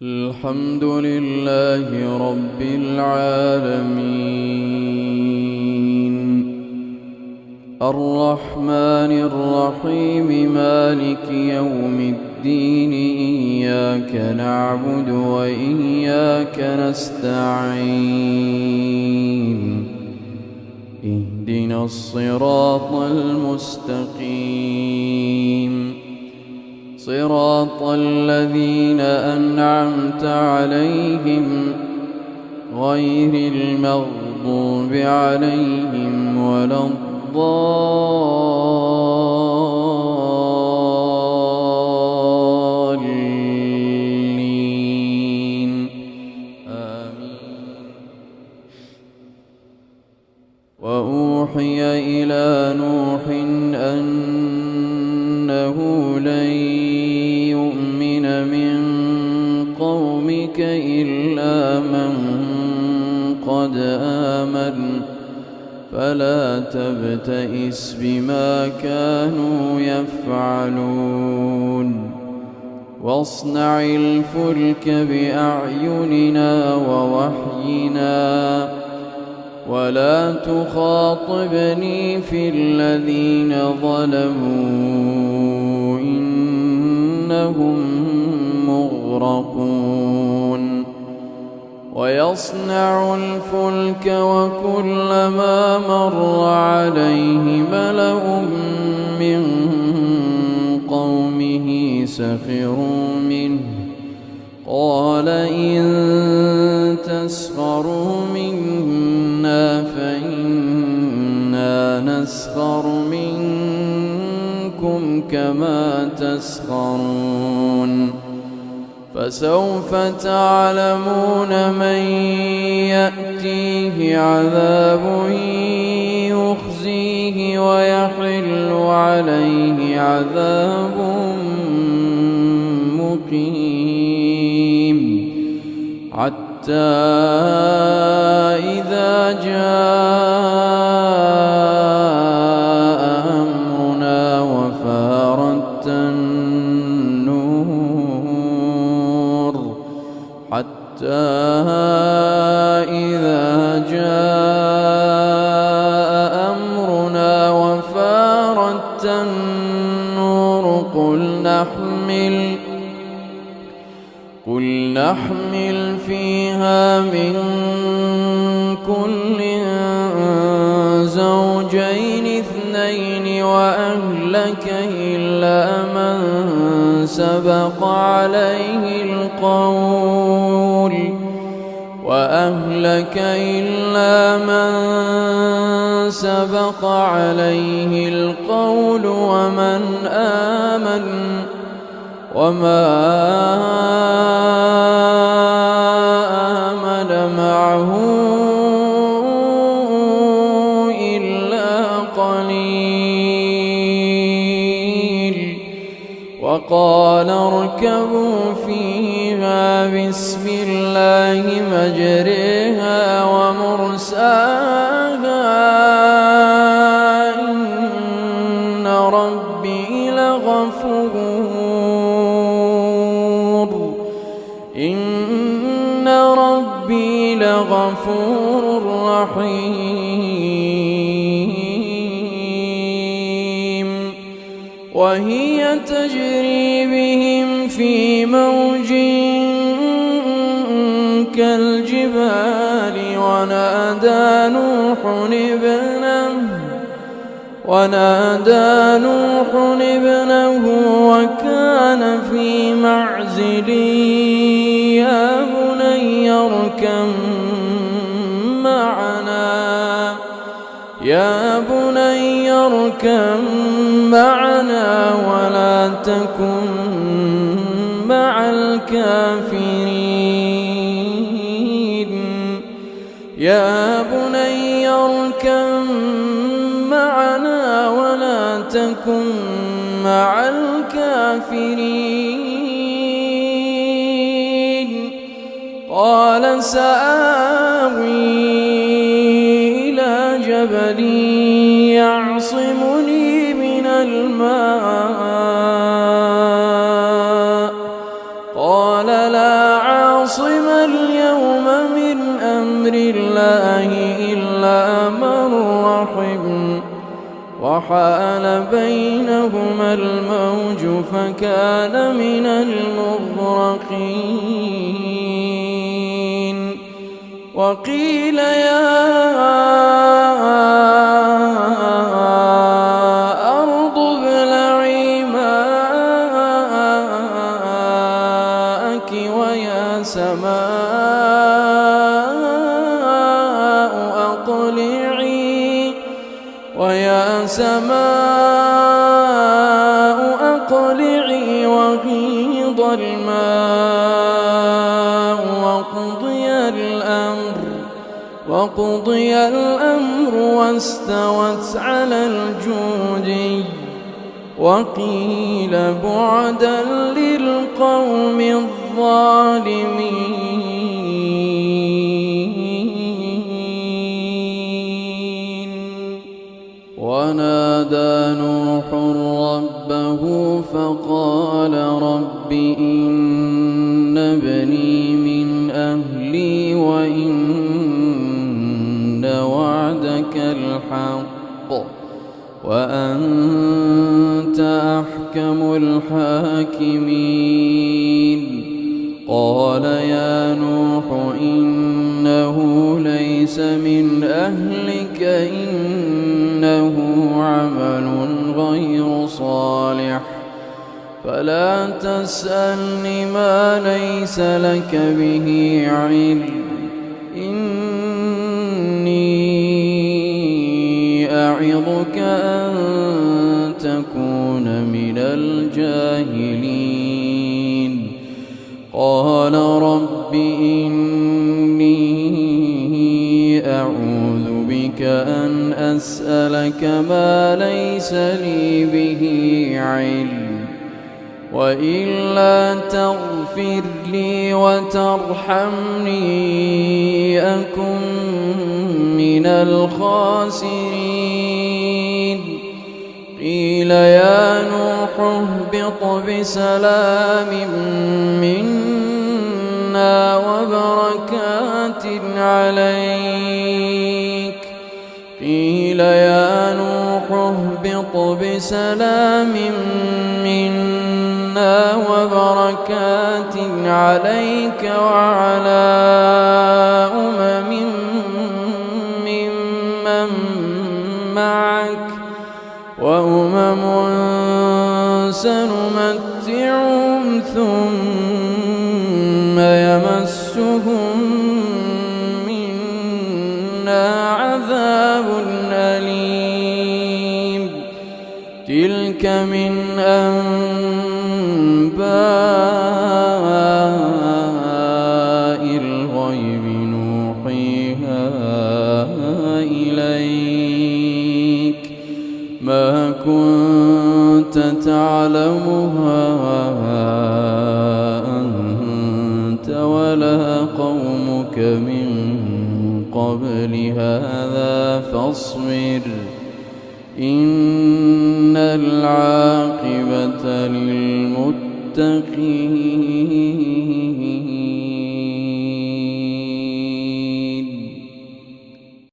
الحمد لله رب العالمين الرحمن الرحيم مالك يوم الدين إياك نعبد وإياك نستعين اهدنا الصراط المستقيم صراط الذين أنعمت عليهم غير المغضوب عليهم ولا الضالين آمين. وأوحي إلى نوح أنه لن قومك إلا من قد آمن فلا تبتئس بما كانوا يفعلون واصنع الفلك بأعيننا ووحينا ولا تخاطبني في الذين ظلموا إنهم مغرقون ويصنع الفلك وكلما مر عليه ملأ من قومه سخروا منه قال إن تسخروا منا فإنا نسخر منكم كما تسخرون فسوف تعلمون من يأتيه عذاب يخزيه ويحل عليه عذاب مقيم حتى إذا جاء أمرنا وفارت النور قل نحمل فيها من كل زوجين اثنين وأهلك إلا من سبق عليه القول ومن آمن وما آمن معه إلا قليل وقال اركبوا فيها بسم الله مجريها ومرساها إن ربي لغفور رحيم وهي تجري بهم في موج كالجبال ونادى نوح ابنه وكان في معزل يا بني اركب معنا ولا تكن مع الكافرين يا بني اركب معنا ولا تكن مع الكافرين قال سآوي جبل يعصمني من الماء قال لا عاصم اليوم من أمر الله إلا من رحم وحال بينهما الموج فكان من المغرقين وقيل يا أرض ابلعي ماءك ويا سماء أقلعي وغيض الماء وقضي الأمر واستوت على الجودي وقيل بعدا للقوم الظالمين. ونادى نوح ربه فقال رب إن ابني من أهلي وإن وعدك الحق وأنت أحكم الحاكمين. قال يا نوح إنه ليس من أهلك إنه عمل غير صالح فلا تسألني ما ليس لك به علم إني أعظك أن تكون من الجاهلين. قال رب إني أعوذ بك أن أسألك ما ليس لي به علم وإلا تغفر لي وترحمني أكن من الخاسرين. قيل يا نوح اهبط بسلام منا وبركات عليك. قيل يا نوح اهبط بسلام منا وبركات عليك وعلى أمم ممن معك وأمم سنمتعهم ثم يمسهم منا عذاب أليم. تلك من أنباء الغيب نوحيها إليك ما كنت تعلمها أنت ولا قومك من قبل هذا فاصبر إن العاقبة للمتقين.